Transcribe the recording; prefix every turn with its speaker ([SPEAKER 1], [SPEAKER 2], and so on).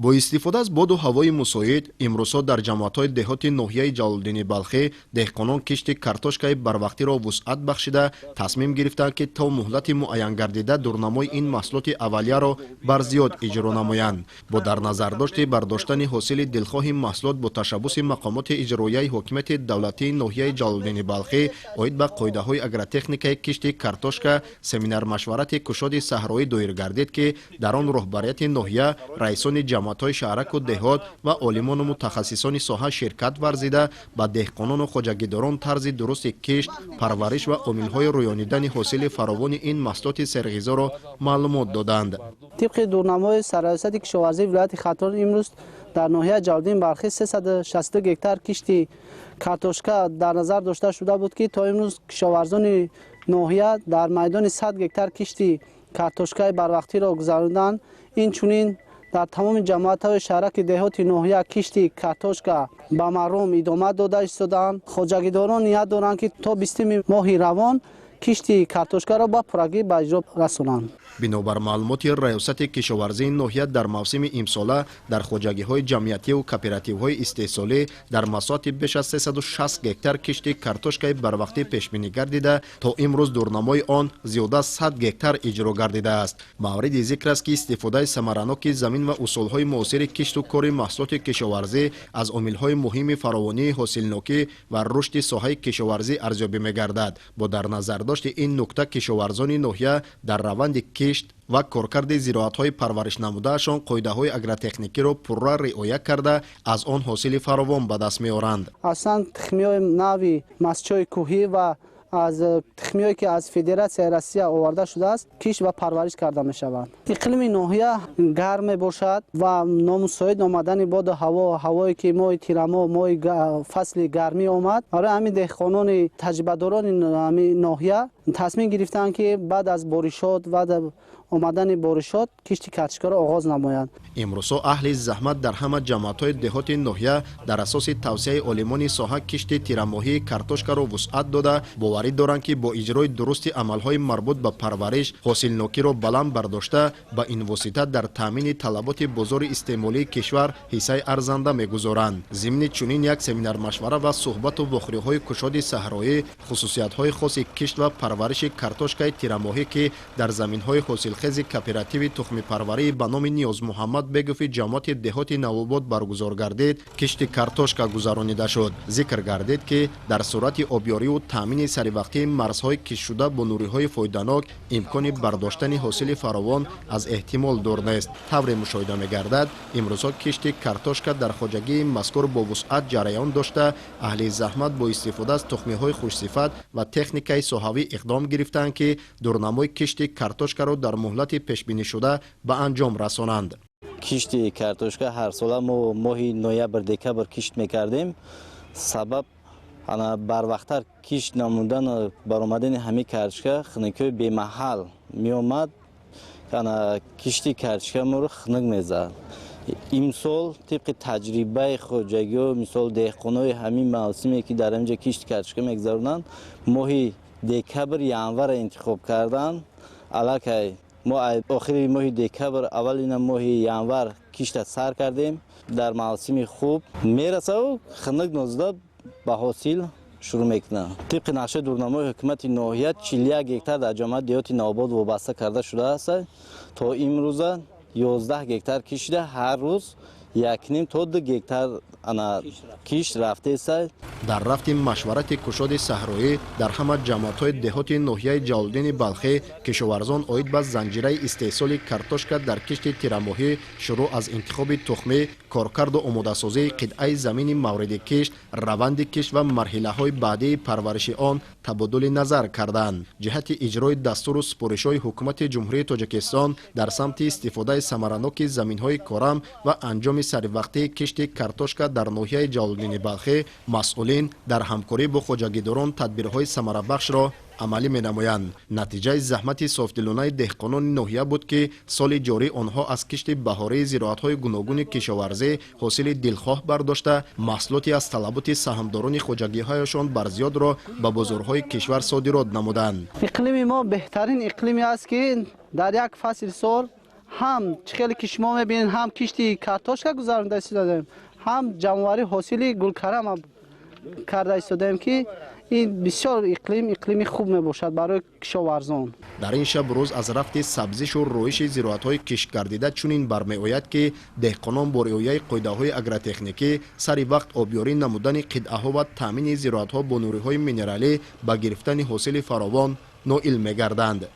[SPEAKER 1] با استفاده از باد و هوای مساعد امروزها در جماعت‌های دهات ناحیه جلال‌الدین بلخی دهقانان کشت کارتوشکای بروقتی را وسعت بخشیده تصمیم گرفتند که تا مهلت معین گردیده دورنمای این محصولات اولیه را بر زیاد اجرا نمایند. با در نظر داشت برداشتن حاصل دلخواه محصولات با تشبث مقامات اجرایی حکومت دولتی ناحیه جلال‌الدین بلخی اوید به قاعده‌های اگرتکنیکای کشت کارتوشکا سمینار مشورت کشاد صحرایی دایر گردید که در آن رهبریت ناحیه رئیسان جماعت‌های شهرک و دهات و عالمان و متخصصان ساحه شرکت ورزیده با دهقانان و خواجگیداران طرز درست کشت، پرورش و عامل‌های رویانیدن حاصل فراوان این محصولات سرغذا را معلومات دادند.
[SPEAKER 2] طبق دورنمای سرریاست کشاورزی ولایت ختلان امروز در ناحیه جلال‌الدین بلخی 362 گکتار کشتی کارتوشکا در نظر داشته شده بود که تا امروز کشاورزان ناحیه در میدان 100 گکتار کشتی کارتوشکای بروقتی را گذراندند. این چنین در تمام جماعت‌های شهرک دهات ناحیه کشتی کارتوشکا به مردم ادامه داده ایستادند. خواجگیداران نیت دارند که تا 20 ماه روان کشتی کارتوشکا را با پرگی به اجرا رسانند.
[SPEAKER 1] بنابر معلومات ریاست کشاورزی ناحیه در موسم امساله در خواجگی‌های جمعیتی و کооپراتیوهای استحصالی در مساحت بیش از 360 گکتار کشت کارتوشکای بروقتی پیش بینی گردیده تا امروز دورنمای آن زیاده از 100 گکتار اجرا گردیده است. مورد ذکر است که استفاده ثمرناک زمین و اصولهای معاصر کشت و کار محصولات کشاورزی از عامل‌های مهم فراوانی حاصلناکی و رشد ساحه کشاورزی ارزیابی می‌گردد. با در نظر داشت این نکته کشاورزان ناحیه در روند کشت و کارکرد زراعت‌های پرورش نموده‌شان قاعده‌های اگرتکنیکی را پورا رعایت کرده از آن حاصل فراوان به دست می‌آورند.
[SPEAKER 2] اصلا تخمی‌های نوی مسچای کوهی و از تخمی‌هایی که از فدراسیون روسیه آورده شده است کشت و پرورش کرده می‌شوند. اقلیم ناحیه گرم باشد و نامساعد آمدن باد و هوایی که ماه تیرما ماه فصل گرمی آمد. برای همین دهقانان تجربه‌داران همین ناحیه تصمیم گرفتند که بعد از بارشات و آمدن بارشات کشت کارتوشکا را آغاز نمایند.
[SPEAKER 1] امروزها اهل زحمت در همه جماعت‌های دهات ناحیه در اساس توصیه عالمان ساحه کشت تیرماهی کارتوشکا را وسعت داده باوری دارند که با اجرای درست عمل‌های مربوط به پرورش حاصلناکی را بلند برداشته با این واسطه در تامین طلبات بازار استعمالی کشور حصه ارزنده می‌گذارند. ضمن چنین یک سمینار مشوره و صحبت و واخری‌های کشاد صحرایی خصوصیت‌های خاص کشت و پرورش کارتوشکای تیرماهی که در زمین‌های حاصلخیز کооپراتیو تخم پروری به نام نیاز محمد بگوف جماعت دهات نوآباد برگزار گردید کشت کارتوشکا گذرانیده شد. ذکر گردید که در صورت آبیاری و تامین سریوقتی مرزهای کش شده با نوری‌های فایده‌ناک امکان برداشتن حاصل فراوان از احتمال دور نیست. طور مشاهده می‌گردد امروزها کشت کارتوشکا در خواجگی مذکور با وسعت جریان داشته اهل زحمت با استفاده از تخم‌های خوش‌صفت و تکنیکای ساحوی اقدام گرفتند که دورنمای کشت کارتوشکا را در مهلت پیش بینی شده به انجام رسانند.
[SPEAKER 3] کشت کارتوشکا هر سال ما ماه نوامبر دکمبر کشت میکردیم. سبب بروقتر کشت نمودن برآمدن همین کارتوشکا خنکی به محل می اومد کشت کارتوشکا ما رو خنک میزد. امسال طبق تجربه خواجگی و مثال دهقانای همین موسمی که در اینجا کشت کارتوشکا میگذارند ماه دکمبر ینور انتخاب کردن. علاقه ما آخر ماه دکمبر اول ماه ینور کشت سر کردیم. در موسم خوب میرسه و خنک نزده به حاصل شروع میکنه. طبق نقشه دورنمای حکومت ناحیه 41 گکتار در جماعت دهات نوآباد وابسته کرده شده است. تا امروز 11 گکتار کشیده هر روز 1.5 تا 2 گکتار کشت رفته است.
[SPEAKER 1] در رفت مشورت کشاد صحرایی در همه جماعت‌های دهات ناحیه جلال‌الدین بلخی کشاورزان اوید به زنجیره استحصال کارتوشکا در کشت تیرماهی شروع از انتخاب تخم کارکرد و آماده‌سازی قطعه زمین مورد کشت روند کشت و مرحله‌های بعدی پرورش آن تبادل نظر کردند. جهت اجرای دستور و سپارش‌های حکومت جمهوری تاجیکستان در سمت استفاده ثمرناک زمین‌های کارم و انجام سریوقتی کشت کارتوشکا در ناحیه جلال‌الدین بلخی مسئولین در همکاری با خواجگیداران تدبیرهای ثمره بخش را عملی می‌نمایند. نتیجه زحمت صافدلانه دهقانان ناحیه بود که سال جاری آنها از کشت بهاری زراعت‌های گوناگون کشاورزی حاصل دلخواه برداشته محصولاتی از طلبات سهامداران خواجگی‌هایشان برزیاد را به بازارهای کشور صادرات نمودند.
[SPEAKER 2] اقلیم ما بهترین اقلیمی است که در یک فصل سال هم خیلی که شما میبینید هم کشتی کارتوشکا گذرانده ایستادیم، هم جمعواری حاصلی گلکرم هم کرده ایستادیم که این بسیار اقلیم خوب می باشد برای کشاورزان.
[SPEAKER 1] در این شب روز از رفت سبزیش و رویش زراعت‌های کشتگردیده چنین برمی‌آید که دهقانان با رعایت قاعده‌های اگرotexنیکی سری وقت آبیاری نمودن قطعه‌ها و تامین زراعت‌ها با نوری‌های مینرالی با گرفتن حاصل فراوان نائل می‌گردند.